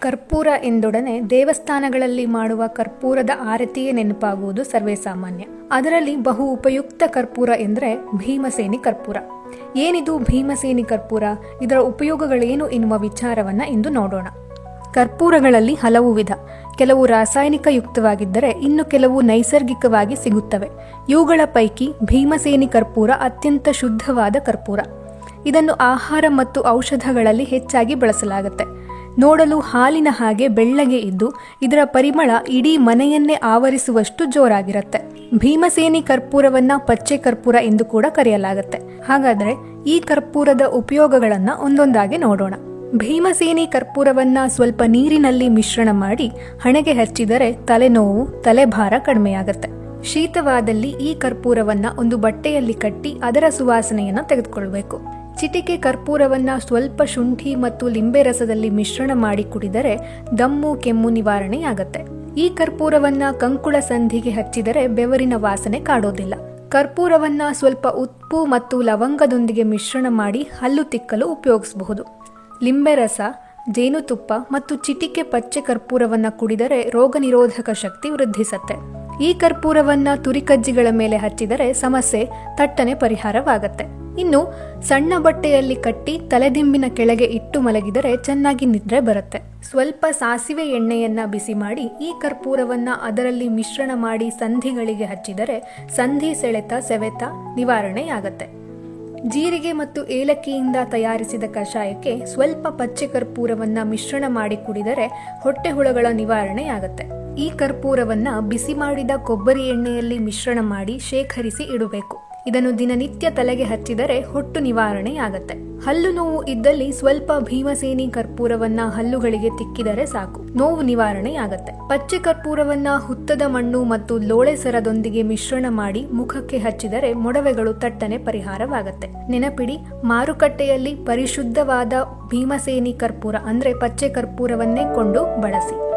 ಕರ್ಪೂರ ಎಂದೊಡನೆ ದೇವಸ್ಥಾನಗಳಲ್ಲಿ ಮಾಡುವ ಕರ್ಪೂರದ ಆರತಿಯೇ ನೆನಪಾಗುವುದು ಸರ್ವೇ ಸಾಮಾನ್ಯ. ಅದರಲ್ಲಿ ಬಹು ಉಪಯುಕ್ತ ಕರ್ಪೂರ ಎಂದರೆ ಭೀಮಸೇನಿ ಕರ್ಪೂರ. ಏನಿದು ಭೀಮಸೇನಿ ಕರ್ಪೂರ, ಇದರ ಉಪಯೋಗಗಳೇನು ಎನ್ನುವ ವಿಚಾರವನ್ನ ಇಂದು ನೋಡೋಣ. ಕರ್ಪೂರಗಳಲ್ಲಿ ಹಲವು ವಿಧ. ಕೆಲವು ರಾಸಾಯನಿಕ ಯುಕ್ತವಾಗಿದ್ದರೆ ಇನ್ನು ಕೆಲವು ನೈಸರ್ಗಿಕವಾಗಿ ಸಿಗುತ್ತವೆ. ಇವುಗಳ ಪೈಕಿ ಭೀಮಸೇನಿ ಕರ್ಪೂರ ಅತ್ಯಂತ ಶುದ್ಧವಾದ ಕರ್ಪೂರ. ಇದನ್ನು ಆಹಾರ ಮತ್ತು ಔಷಧಗಳಲ್ಲಿ ಹೆಚ್ಚಾಗಿ ಬಳಸಲಾಗುತ್ತೆ. ನೋಡಲು ಹಾಲಿನ ಹಾಗೆ ಬೆಳ್ಳಗೆ ಇದ್ದು ಇದರ ಪರಿಮಳ ಇಡೀ ಮನೆಯನ್ನೇ ಆವರಿಸುವಷ್ಟು ಜೋರಾಗಿರುತ್ತೆ. ಭೀಮಸೇನಿ ಕರ್ಪೂರವನ್ನ ಪಚ್ಚೆ ಕರ್ಪೂರ ಎಂದು ಕೂಡ ಕರೆಯಲಾಗುತ್ತೆ. ಹಾಗಾದರೆ ಈ ಕರ್ಪೂರದ ಉಪಯೋಗಗಳನ್ನ ಒಂದೊಂದಾಗಿ ನೋಡೋಣ. ಭೀಮಸೇನಿ ಕರ್ಪೂರವನ್ನ ಸ್ವಲ್ಪ ನೀರಿನಲ್ಲಿ ಮಿಶ್ರಣ ಮಾಡಿ ಹಣೆಗೆ ಹಚ್ಚಿದರೆ ತಲೆನೋವು, ತಲೆಭಾರ ಕಡಿಮೆಯಾಗುತ್ತೆ. ಶೀತವಾದಲ್ಲಿ ಈ ಕರ್ಪೂರವನ್ನ ಒಂದು ಬಟ್ಟೆಯಲ್ಲಿ ಕಟ್ಟಿ ಅದರ ಸುವಾಸನೆಯನ್ನ ತೆಗೆದುಕೊಳ್ಬೇಕು. ಚಿಟಿಕೆ ಕರ್ಪೂರವನ್ನ ಸ್ವಲ್ಪ ಶುಂಠಿ ಮತ್ತು ಲಿಂಬೆ ರಸದಲ್ಲಿ ಮಿಶ್ರಣ ಮಾಡಿ ಕುಡಿದರೆ ದಮ್ಮು, ಕೆಮ್ಮು ನಿವಾರಣೆಯಾಗತ್ತೆ. ಈ ಕರ್ಪೂರವನ್ನ ಕಂಕುಳ ಸಂಧಿಗೆ ಹಚ್ಚಿದರೆ ಬೆವರಿನ ವಾಸನೆ ಕಾಡೋದಿಲ್ಲ. ಕರ್ಪೂರವನ್ನ ಸ್ವಲ್ಪ ಉಪ್ಪು ಮತ್ತು ಲವಂಗದೊಂದಿಗೆ ಮಿಶ್ರಣ ಮಾಡಿ ಹಲ್ಲು ತಿಕ್ಕಲು ಉಪಯೋಗಿಸಬಹುದು. ಲಿಂಬೆ ರಸ, ಜೇನುತುಪ್ಪ ಮತ್ತು ಚಿಟಿಕೆ ಪಚ್ಚೆ ಕರ್ಪೂರವನ್ನ ಕುಡಿದರೆ ರೋಗ ನಿರೋಧಕ ಶಕ್ತಿ ವೃದ್ಧಿಸುತ್ತೆ. ಈ ಕರ್ಪೂರವನ್ನ ತುರಿಕಜ್ಜಿಗಳ ಮೇಲೆ ಹಚ್ಚಿದರೆ ಸಮಸ್ಯೆ ತಟ್ಟನೆ ಪರಿಹಾರವಾಗತ್ತೆ. ಇನ್ನು ಸಣ್ಣ ಬಟ್ಟೆಯಲ್ಲಿ ಕಟ್ಟಿ ತಲೆದಿಂಬಿನ ಕೆಳಗೆ ಇಟ್ಟು ಮಲಗಿದರೆ ಚೆನ್ನಾಗಿ ನಿದ್ರೆ ಬರುತ್ತೆ. ಸ್ವಲ್ಪ ಸಾಸಿವೆ ಎಣ್ಣೆಯನ್ನ ಬಿಸಿ ಮಾಡಿ ಈ ಕರ್ಪೂರವನ್ನ ಅದರಲ್ಲಿ ಮಿಶ್ರಣ ಮಾಡಿ ಸಂಧಿಗಳಿಗೆ ಹಚ್ಚಿದರೆ ಸಂಧಿ ಸೆಳೆತ ನಿವಾರಣೆಯಾಗತ್ತೆ. ಜೀರಿಗೆ ಮತ್ತು ಏಲಕ್ಕಿಯಿಂದ ತಯಾರಿಸಿದ ಕಷಾಯಕ್ಕೆ ಸ್ವಲ್ಪ ಪಚ್ಚೆ ಕರ್ಪೂರವನ್ನ ಮಿಶ್ರಣ ಮಾಡಿ ಕುಡಿದರೆ ಹೊಟ್ಟೆ ಹುಳಗಳ ನಿವಾರಣೆಯಾಗತ್ತೆ. ಈ ಕರ್ಪೂರವನ್ನ ಬಿಸಿ ಮಾಡಿದ ಕೊಬ್ಬರಿ ಎಣ್ಣೆಯಲ್ಲಿ ಮಿಶ್ರಣ ಮಾಡಿ ಶೇಖರಿಸಿ ಇಡಬೇಕು. ಇದನ್ನು ದಿನನಿತ್ಯ ತಲೆಗೆ ಹಚ್ಚಿದರೆ ಹೊಟ್ಟು ನಿವಾರಣೆಯಾಗತ್ತೆ. ಹಲ್ಲು ನೋವು ಇದ್ದಲ್ಲಿ ಸ್ವಲ್ಪ ಭೀಮಸೇನಿ ಕರ್ಪೂರವನ್ನ ಹಲ್ಲುಗಳಿಗೆ ತಿಕ್ಕಿದರೆ ಸಾಕು, ನೋವು ನಿವಾರಣೆಯಾಗತ್ತೆ. ಪಚ್ಚೆ ಕರ್ಪೂರವನ್ನ ಹುತ್ತದ ಮಣ್ಣು ಮತ್ತು ಲೋಳೆ ಸರದೊಂದಿಗೆ ಮಿಶ್ರಣ ಮಾಡಿ ಮುಖಕ್ಕೆ ಹಚ್ಚಿದರೆ ಮೊಡವೆಗಳು ತಟ್ಟನೆ ಪರಿಹಾರವಾಗತ್ತೆ. ನೆನಪಿಡಿ, ಮಾರುಕಟ್ಟೆಯಲ್ಲಿ ಪರಿಶುದ್ಧವಾದ ಭೀಮಸೇನಿ ಕರ್ಪೂರ ಅಂದ್ರೆ ಪಚ್ಚೆ ಕರ್ಪೂರವನ್ನೇ ಕೊಂಡು ಬಳಸಿ.